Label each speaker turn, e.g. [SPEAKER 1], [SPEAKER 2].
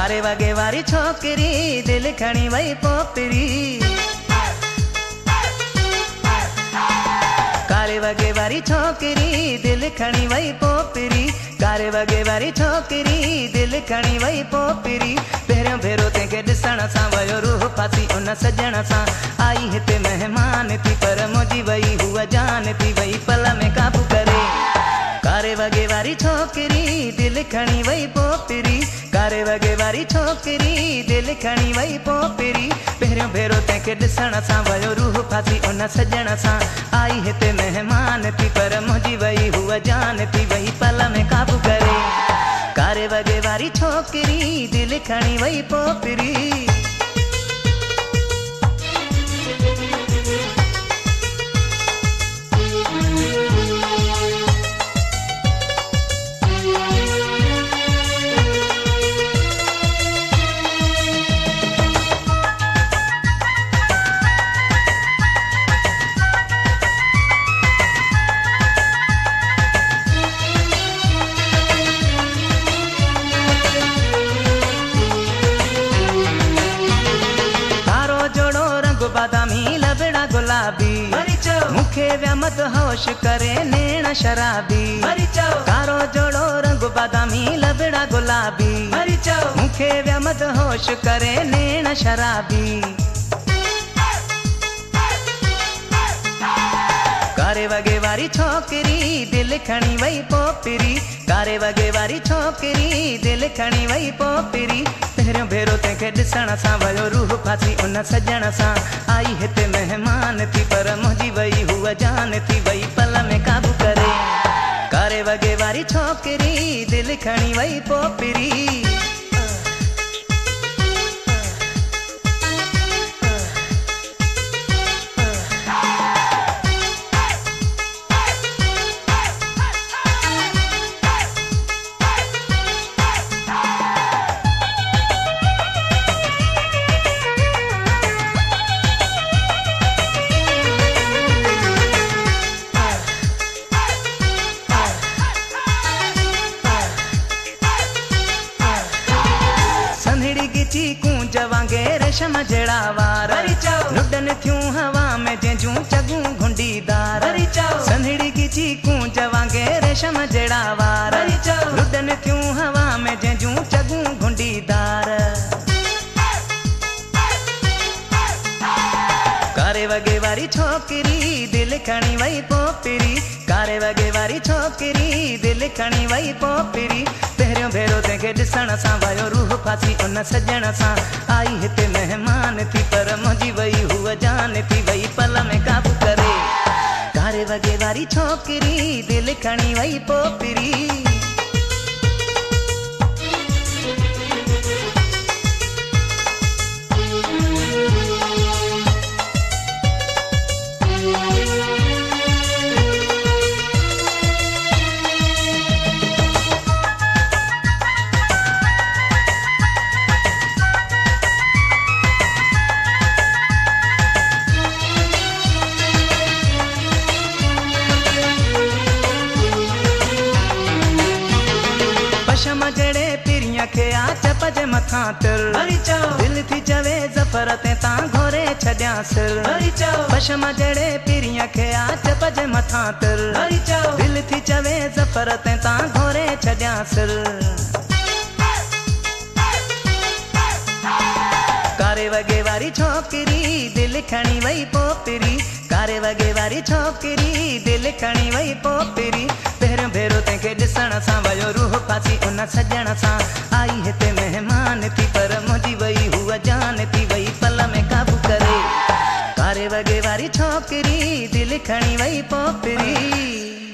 [SPEAKER 1] कारे वगे वारी छोकरी दिल खणी वई पोपरी। कारे वगे वारी छोकरी दिल खणी वई पोपरी। कारे वगे वारी छोकरी दिल खणी वई पोपरी। पहिरियों भेरो तंहिंखे ॾिसण सां वयो रूह फासी उन सजण सां। आई हिते महिमान थी पर मुंहिंजी वई हूअ जान थी वई पल में काबू करे। कारे वगे वारी छोकरी दिल खणी वई पोपरी। कारे वगे वारी छोकरी दिल खणी वई पोपरी। पहिरियों भेरो तंहिंखे ॾिसण सां वयो रूह फासी उन सजण सां। आई हिते महिमान थी पर मुंहिंजी वई हूअ जान थी वई पल में काबू करे। कारे वगे वारी छोकरी दिल खणी वई पोपरी। बादामी लबड़ा गुलाबी मुखे व्यामत होश करे नैण शराबी। कारो जोड़ो रंग बादामी लबड़ा गुलाबी मुखे व्यामत होश करे नैण शराबी। कारे वगे वारी छोकरी दिल खणी वई पोपरी। कारे वगे वारी छोकरी दिल खणी वई पोपरी। पहिरियों भेरो तंहिंखे ॾिसण सां वयो रूह फासी उन सजण सां। आई हिते महिमान थी पर मुंहिंजी वई हूअ जान थी वई पल में काबू करे। कारे वगे वारी छोकरी दिल खणी वई पोपरी। चीकू जवांगे रेशम जड़ा वार लुडन थियूं हवा में जंहिंजूं चगूं घुंडीदार। संधड़ी की चीकू जवांगे रेशम जड़ा वार लुडन थियूं हवा में जंहिंजूं चगूं घुंडीदार। कारे वगे वारी छोकरी दिल खणी वई पोपरी। कारे वगे वारी छोकरी दिल खणी वई पोपरी। पहिरियों भेरो तंहिंखे ॾिसण सां वयो रूह फासी उन सजण सां। आई हिते महिमान थी पर मुंहिंजी वई हूअ जान थी वई पल में काबू करे। कारे वगे वारी छोकरी दिल खणी वई पोपरी। पशम जड़े पिरियां खे आ चपज मथां तिर। दिल थी चवे ज़फर ते तां घोरे छॾियां सिर। पशम जड़े पिरियां खे आ चपज मथां तिर। दिल थी चवे ज़फर ते तां घोरे छॾियां सिर। कारे वगे वारी छोकरी दिल खणी वई पोपरी। कारे वगे वारी छोकरी दिल खणी वई पोपरी। पहिरियों भेरो तंहिंखे ॾिसण सां वयो रूह फासी उन सजण सां। आई हिते महिमान थी पर मुंहिंजी वई हूअ जान थी वई पल में काबू करे। कारे वगे वारी छोकरी दिल खणी वई पोपरी।